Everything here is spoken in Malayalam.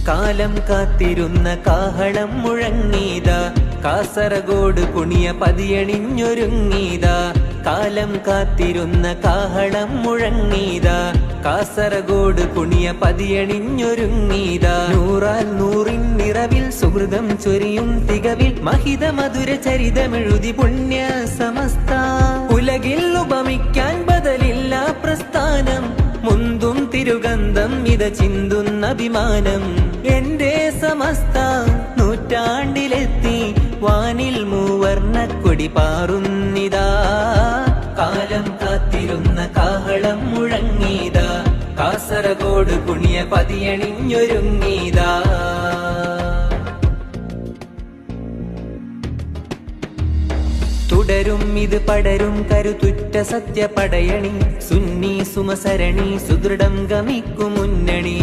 കാലം കാത്തിരുന്ന കാഹളം മുഴങ്ങീതാ, കാസർഗോഡ് പുണിയ പതിയണിഞ്ഞൊരുങ്ങീതാ. കാലം കാത്തിരുന്ന കാഹളം മുഴങ്ങീതാ, കാസർഗോഡ് പുണിയ പതിയണിഞ്ഞൊരുങ്ങീതാ. നൂറാൽ നൂറിൻ നിറവിൽ സുഹൃതം ചൊരിയും തികവിൽ മഹിത മധുര ചരിതമെഴുതി പുണ്യ സമസ്ത. ഉലകിൽ ഉപമിക്കാൻ ബദലില്ല പ്രസ്ഥാനം, മുന്തും തിരുഗന്ധം ഇത ചിന്തുന്ന അഭിമാനം. എന്റെ സമസ്ത നൂറ്റാണ്ടിലെത്തി, വാനിൽ മൂവർണ്ണക്കൊടി പാറുന്നിതാ. കാലം കാത്തിരുന്ന കാഹളം മുഴങ്ങീതാ, കാസർഗോഡ് പുണ്യ പതിയണിഞ്ഞൊരുങ്ങീതാ. തുടരും ഇത് പടരും കരുത്തുറ്റ സത്യ പടയണി, സുന്നി സുമസരണി സുദൃഢം ഗമിക്കും മുന്നണി.